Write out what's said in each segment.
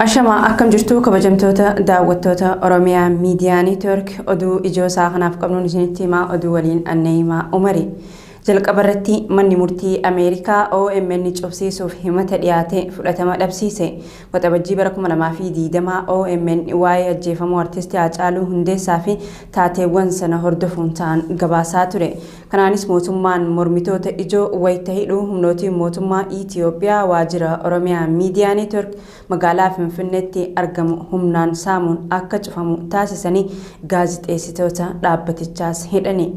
Ashama akkam jirtu kabajamtoota daawwattoota Oromiyaa Miidiyaa Neetwork oduu ijoo isaa kanaaf qabnuun isinitti himaa oduu waliin Anneemaa Umari. jalqabarratti manni murtii Ameerikaa OMN cobsiisuuf himata dhiyaate fudhatama dhabsiise. Waxabajjii bara 2020 OMN waa'ee ajjeefamuu artistii Haacaaluu Hundeessaa fi taateewwan sana hordofuun ta'an gabaasaa ture. Kanaanis mootummaan mormitoota ijoo wayita hidhuu humnootiin mootummaa Itoophiyaa waajjira Oromiyaa Miidiyaa Neetwork magaalaa Finfinneetti argamu humnaan saamuun akka cufamu taasisanii gaazixeessitoota dhaabbatichaas hidhani.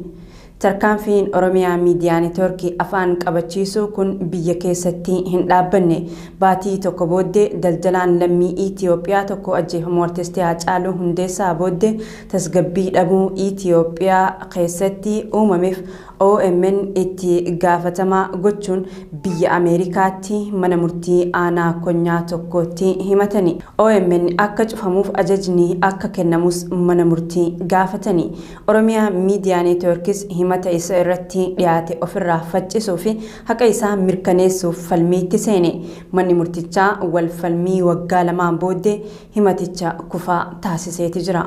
Tarkaanfiin Oromiyaa Miidiyaa Neetwork afaan qabachiisuu kun biyya keessatti hin dhaabbanne. Baatii tokko booddee daldalaan lammii Itoophiyaa tokko ajjeefamuu artistii Haacaaluu Hundeessaa booddee tasgabbii dhabuu Itoophiyaa keessatti uumameef OMN itti gaafatamaa gochuun biyya Ameerikaatti mana murtii aanaa konyaa tokkotti himatani. OMN akka cufamuuf ajajni akka kennamus mana murtii gaafatani. Oromiyaa Miidiyaa Neetworkis himata isa irratti dhiyaate ofirraa faccisuu fi haqa isaa mirkaneessuuf falmiitti seene. Manni murtichaa wal falmii waggaa lamaan booddee himaticha kufaa taasiseeti jira.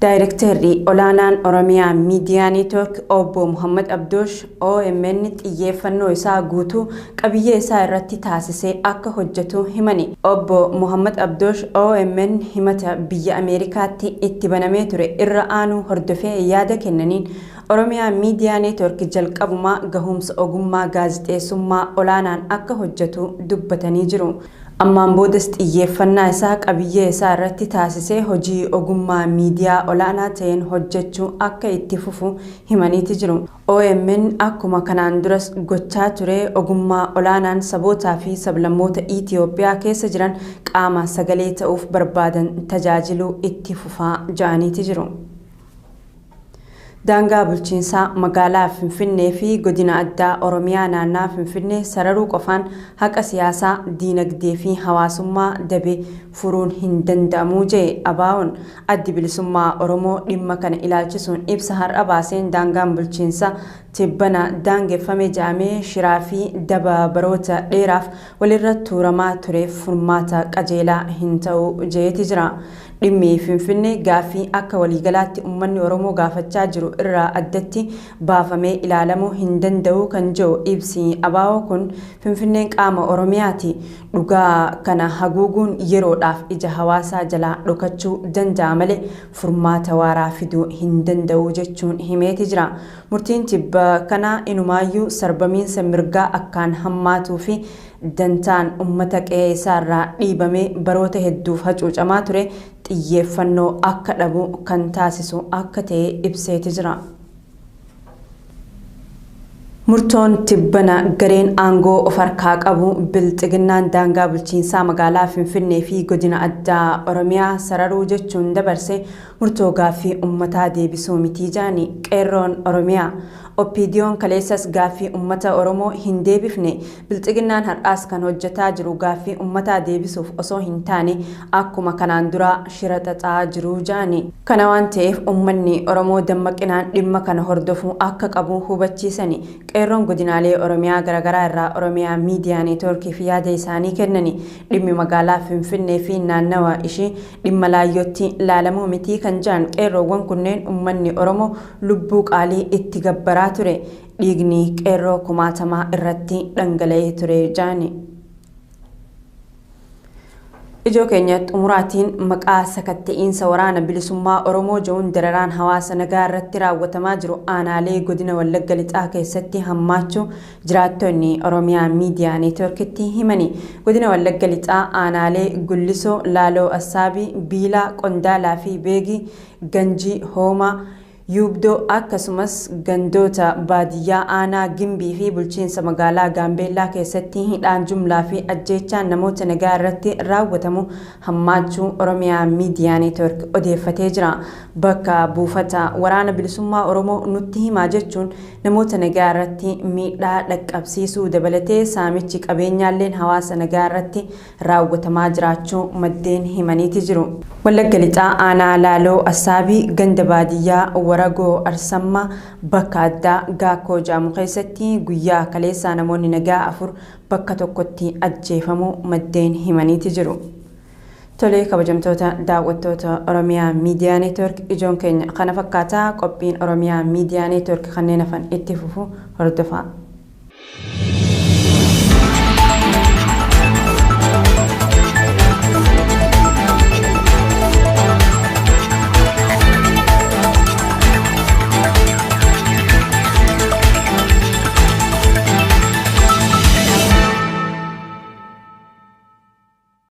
Daayirektarri olaanaan Oromiyaa Miidiyaa Neetwork Obbo Muhammad Abdoosh OMN xiyyeeffannoo isaa guutuu qabiyyee isaa irratti taasisee akka hojjetu himani. Obbo Muhammad Abdoosh OMN himata biyya Ameerikaatti itti banamee ture irra aanuu hordofee yaada kennaniin Oromiyaa Miidiyaa Neetwork jalqabumaa gahumsa ogummaa gaazixeessummaa olaanaan akka hojjetu dubbatanii jiru. Ammaan boodas xiyyeeffannaa isaa qabiyyee isaa irratti taasisee hojii ogummaa miidiyaa olaanaa ta'een hojjechuu akka itti fufu himaniiti jiru. OMN akkuma kanaan duras gochaa ture ogummaa olaanaan sabootaa fi sablammoota Itoophiyaa keessa jiran qaama sagalee ta'uuf barbaadan tajaajiluu itti fufaa ja'aniiti jiru. Daangaa bulchiinsaa magaalaa Finfinnee fi godina addaa Oromiyaa naannaa Finfinnee sararuu qofaan haqa siyaasaa, diinagdee fi hawaasummaa dabe furuun hin danda'amu jedhe ABO'n. Addi bilisummaa Oromoo dhimma kana ilaalchisuun ibsa har'a baaseen daangaan bulchiinsaa tibbana daangeffame jedhamee shiraa fi dababaroota dheeraaf walirra tuuramaa tureef furmaata qajeelaa hin ta'u jedheeti jira. Dhimmi Finfinnee gaaffii akka waliigalaatti uummanni Oromoo gaafachaa jiru irraa addatti baafamee ilaalamuu hin danda'u kan jiru ibsi ABO kun Finfinneen qaama Oromiyaati. Dhugaa kana haguuguun yeroodhaaf ija hawaasaa jalaa dhokachuu danda'a malee furmaata waaraa fiduu hin danda'u jechuun himeeti jira. Murtiin tibba kana inumaayyuu sarbamiinsa mirgaa akkaan hammaatuu fi dantaan ummata qe'ee isaarraa dhiibamee baroota hedduuf hacuucamaa ture xiyyeeffannoo akka dhabu kan taasisu akka ta'e ibseeti jira. Murtoon tibbana gareen aangoo of harkaa qabu bilxiginnaan daangaa bulchiinsaa magaalaa Finfinnee fi godina addaa Oromiyaa sararuu jechuun dabarse murtoo gaaffii uummataa deebisuu miti jedhani qeerroon Oromiyaa. Oppiidiyoon kaleessas gaaffii uummata Oromoo hin deebifne bilxiginnaan har'aas kan hojjetaa jiru gaaffii uummataa deebisuuf osoo hin taane akkuma kanaan dura shira xaxaa jiru jedhani. Kana waan ta'eef uummanni Oromoo dammaqinaan dhimma kana hordofuu akka qabu hubachiisani. Qeerroon godinaalee Oromiyaa garaagaraa irraa Oromiyaa Miidiyaa Neetworkiif yaada isaanii kennani. Dhimmi magaalaa Finfinnee fi naannawa ishee dhimma laayyootti laalamuu miti kan jedhan qeerroowwan kunneen uummanni Oromoo lubbuu qaalii itti gabbaraa ture. Dhiigni qeerroo kumaatamaa irratti dhangala'ee ture jedhani. Ijoo keenya xumuraatiin maqaa sakatta'insa waraana bilisummaa Oromoo jedhuun dararaan hawaasa nagaa irratti raawwatamaa jiru aanaalee godina Wallagga Lixaa keessatti hammaachuu jiraattonni Oromiyaa Miidiyaa Neetworkitti himani. Godina Wallagga Lixaa aanaalee Gullisoo, Laaloo Assaabii, Biilaa, Qondaalaa fi Beegii, Ganjii, Hoomaa, Yubdoo akkasumas gandoota baadiyyaa aanaa Gimbii fi bulchiinsa magaalaa Gaambeellaa keessatti hidhaan jumlaa fi ajjeechaan namoota nagaa irratti raawwatamu hammaachuu Oromiyaa Miidiyaa Neetwork odeeffatee jira. Bakka buufata waraana bilisummaa Oromoo nutti himaa jechuun namoota nagaa irratti miidhaa dhaqqabsiisuu dabalatee saamichi qabeenyaalleen hawaasa nagaa irratti raawwatamaa jiraachuu maddeen himaniiti jiru. Wallagga Lixaa aanaa Laaloo Assaabii ganda baadiyyaa waragoo arsammaa bakka addaa gaakoo jaamu keessatti guyyaa kaleessaa namoonni nagaa 4 bakka tokkotti ajjeefamuu maddeen himaniiti jiru. Tolee kabajamtoota daawwattoota Oromiyaa Miidiyaa Neetwork ijoon keenya kana fakkaataa qophiin Oromiyaa Miidiyaa Neetwork kanneen hafan itti fufu hordofaa.